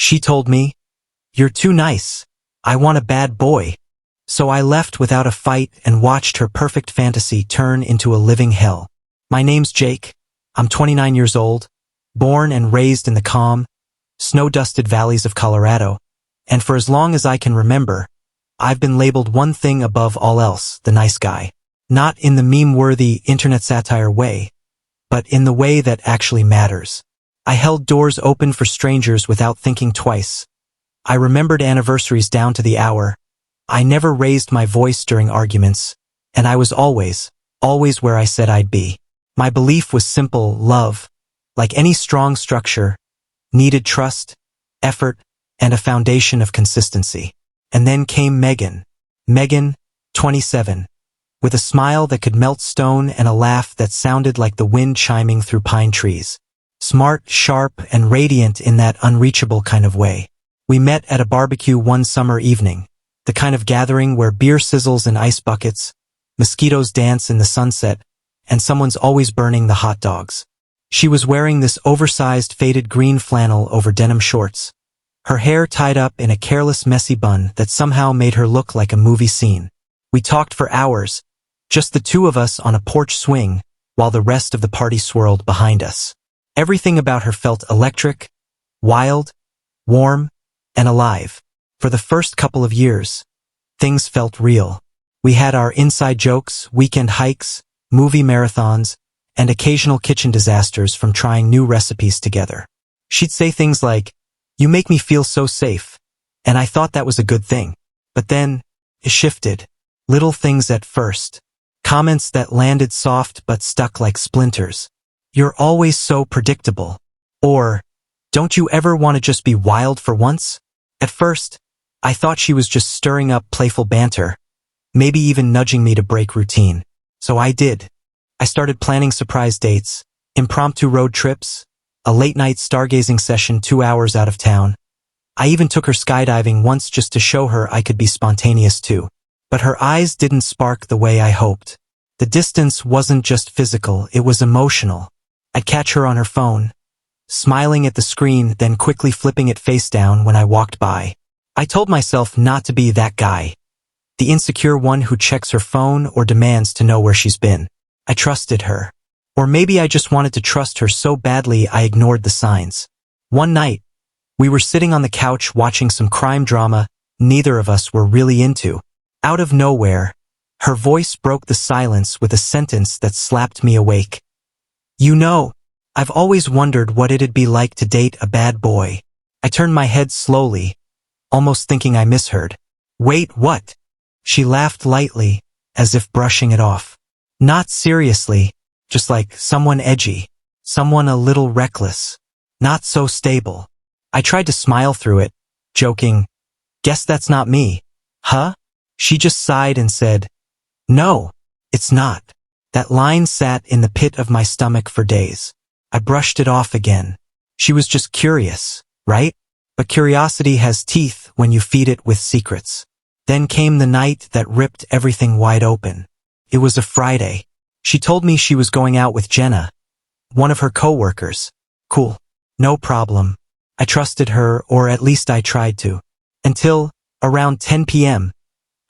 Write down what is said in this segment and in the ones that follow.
She told me, "You're too nice. I want a bad boy." So I left without a fight and watched her perfect fantasy turn into a living hell. My name's Jake. I'm 29 years old, born and raised in the calm, snow-dusted valleys of Colorado, and for as long as I can remember, I've been labeled one thing above all else, the nice guy. Not in the meme-worthy internet satire way, but in the way that actually matters. I held doors open for strangers without thinking twice. I remembered anniversaries down to the hour. I never raised my voice during arguments, and I was always where I said I'd be. My belief was simple: love, like any strong structure, needed trust, effort, and a foundation of consistency. And then came Megan. Megan, 27, with a smile that could melt stone and a laugh that sounded like the wind chiming through pine trees. Smart, sharp, and radiant in that unreachable kind of way. We met at a barbecue one summer evening, the kind of gathering where beer sizzles in ice buckets, mosquitoes dance in the sunset, and someone's always burning the hot dogs. She was wearing this oversized faded green flannel over denim shorts, her hair tied up in a careless messy bun that somehow made her look like a movie scene. We talked for hours, just the two of us on a porch swing, while the rest of the party swirled behind us. Everything about her felt electric, wild, warm, and alive. For the first couple of years, things felt real. We had our inside jokes, weekend hikes, movie marathons, and occasional kitchen disasters from trying new recipes together. She'd say things like, "You make me feel so safe," and I thought that was a good thing. But then, it shifted. Little things at first. Comments that landed soft but stuck like splinters. "You're always so predictable." Or, "Don't you ever want to just be wild for once?" At first, I thought she was just stirring up playful banter, maybe even nudging me to break routine. So I did. I started planning surprise dates, impromptu road trips, a late-night stargazing session 2 hours out of town. I even took her skydiving once just to show her I could be spontaneous too. But her eyes didn't spark the way I hoped. The distance wasn't just physical, it was emotional. I'd catch her on her phone, smiling at the screen, then quickly flipping it face down when I walked by. I told myself not to be that guy, the insecure one who checks her phone or demands to know where she's been. I trusted her. Or maybe I just wanted to trust her so badly I ignored the signs. One night, we were sitting on the couch watching some crime drama neither of us were really into. Out of nowhere, her voice broke the silence with a sentence that slapped me awake. "You know, I've always wondered what it'd be like to date a bad boy." I turned my head slowly, almost thinking I misheard. "Wait, what?" She laughed lightly, as if brushing it off. "Not seriously, just like someone edgy, someone a little reckless, not so stable." I tried to smile through it, joking, "Guess that's not me, huh?" She just sighed and said, "No, it's not." That line sat in the pit of my stomach for days. I brushed it off again. She was just curious, right? But curiosity has teeth when you feed it with secrets. Then came the night that ripped everything wide open. It was a Friday. She told me she was going out with Jenna, one of her coworkers. Cool. No problem. I trusted her, or at least I tried to. Until, around 10 p.m.,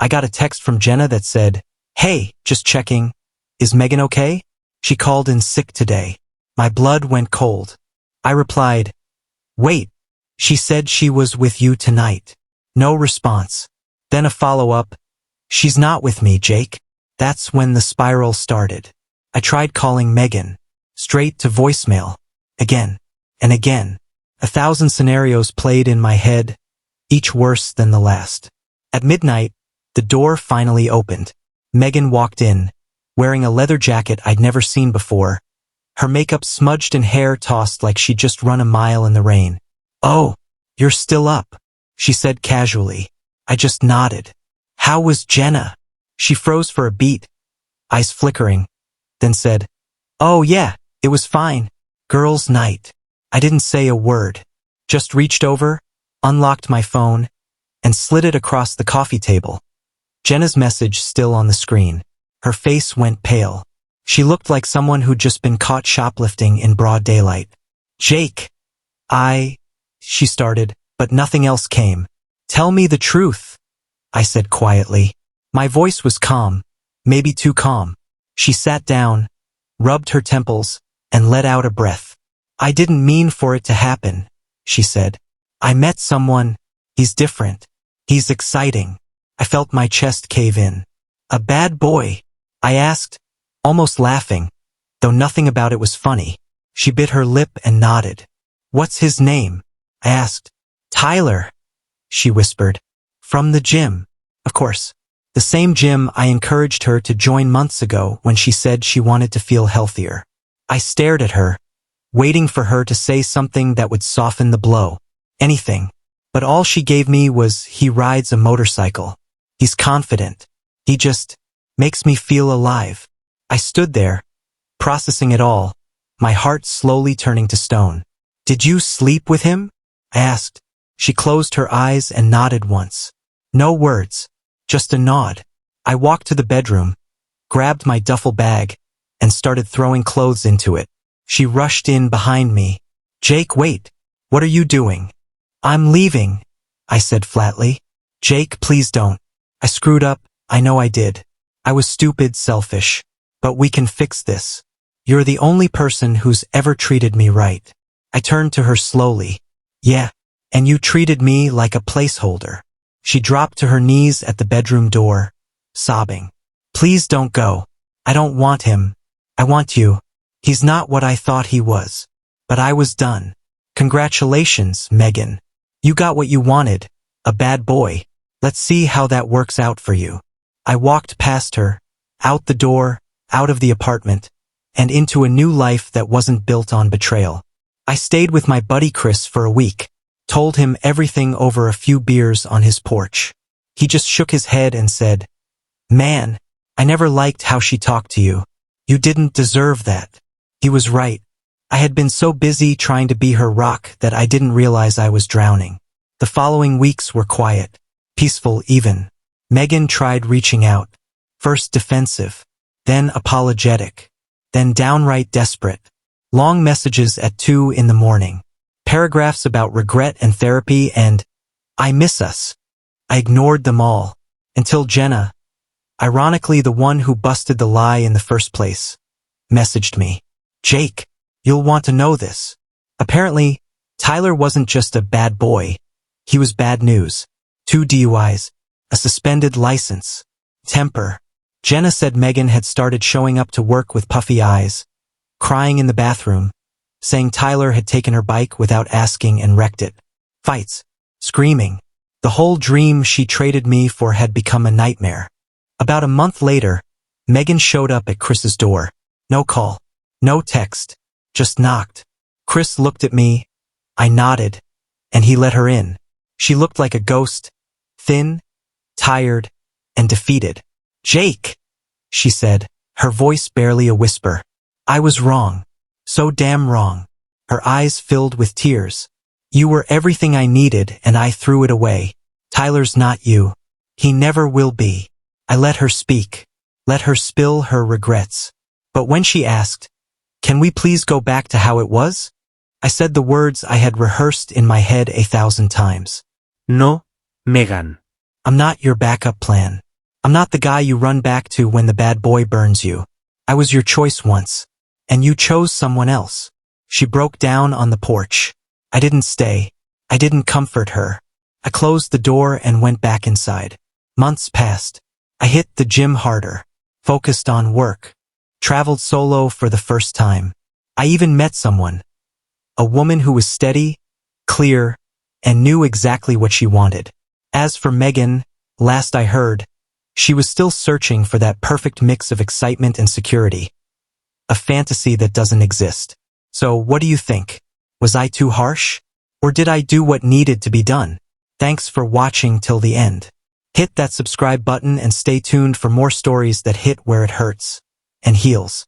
I got a text from Jenna that said, "Hey, just checking. Is Megan okay? She called in sick today." My blood went cold. I replied, "Wait, she said she was with you tonight." No response. Then a follow-up, "She's not with me, Jake." That's when the spiral started. I tried calling Megan, straight to voicemail, again and again. 1,000 scenarios played in my head, each worse than the last. At midnight, the door finally opened. Megan walked in, wearing a leather jacket I'd never seen before, her makeup smudged and hair tossed like she'd just run a mile in the rain. "Oh, you're still up," she said casually. I just nodded. "How was Jenna?" She froze for a beat, eyes flickering, then said, "Oh yeah, it was fine. Girls' night." I didn't say a word, just reached over, unlocked my phone, and slid it across the coffee table. Jenna's message still on the screen. Her face went pale. She looked like someone who'd just been caught shoplifting in broad daylight. "Jake, she started, but nothing else came. Tell me the truth, I said quietly. My voice was calm, maybe too calm. She sat down, rubbed her temples, and let out a breath. I didn't mean for it to happen, she said. I met someone. He's different. He's exciting. I felt my chest cave in. A bad boy? I asked, almost laughing, though nothing about it was funny. She bit her lip and nodded. What's his name? I asked. Tyler, she whispered. From the gym. Of course. The same gym I encouraged her to join months ago when she said she wanted to feel healthier. I stared at her, waiting for her to say something that would soften the blow. Anything. But all she gave me was, he rides a motorcycle. He's confident. He just makes me feel alive. I stood there, processing it all, my heart slowly turning to stone. Did you sleep with him? I asked. She closed her eyes and nodded once. No words, just a nod. I walked to the bedroom, grabbed my duffel bag, and started throwing clothes into it. She rushed in behind me. Jake, wait. What are you doing? I'm leaving, I said flatly. Jake, please don't. I screwed up, I know I did. I was stupid, selfish. But we can fix this. You're the only person who's ever treated me right. I turned to her slowly. Yeah, and you treated me like a placeholder. She dropped to her knees at the bedroom door, sobbing. Please don't go. I don't want him. I want you. He's not what I thought he was. But I was done. Congratulations, Megan. You got what you wanted, a bad boy. Let's see how that works out for you. I walked past her, out the door, out of the apartment, and into a new life that wasn't built on betrayal. I stayed with my buddy Chris for a week, told him everything over a few beers on his porch. He just shook his head and said, Man, I never liked how she talked to you. You didn't deserve that. He was right. I had been so busy trying to be her rock that I didn't realize I was drowning. The following weeks were quiet, peaceful even. Megan tried reaching out, first defensive, then apologetic, then downright desperate. Long messages at 2 in the morning, paragraphs about regret and therapy and, I miss us. I ignored them all, until Jenna, ironically the one who busted the lie in the first place, messaged me. Jake, you'll want to know this. Apparently, Tyler wasn't just a bad boy. He was bad news. 2 DUIs, a suspended license, temper. Jenna said Megan had started showing up to work with puffy eyes, crying in the bathroom, saying Tyler had taken her bike without asking and wrecked it. Fights, screaming. The whole dream she traded me for had become a nightmare. About a month later, Megan showed up at Chris's door. No call, no text, just knocked. Chris looked at me, I nodded, and he let her in. She looked like a ghost, thin, tired, and defeated. Jake, she said, her voice barely a whisper. I was wrong. So damn wrong. Her eyes filled with tears. You were everything I needed and I threw it away. Tyler's not you. He never will be. I let her speak. Let her spill her regrets. But when she asked, can we please go back to how it was? I said the words I had rehearsed in my head 1,000 times. No, Megan. I'm not your backup plan. I'm not the guy you run back to when the bad boy burns you. I was your choice once. And you chose someone else. She broke down on the porch. I didn't stay. I didn't comfort her. I closed the door and went back inside. Months passed. I hit the gym harder, focused on work, traveled solo for the first time. I even met someone. A woman who was steady, clear, and knew exactly what she wanted. As for Megan, last I heard, she was still searching for that perfect mix of excitement and security. A fantasy that doesn't exist. So what do you think? Was I too harsh? Or did I do what needed to be done? Thanks for watching till the end. Hit that subscribe button and stay tuned for more stories that hit where it hurts and heals.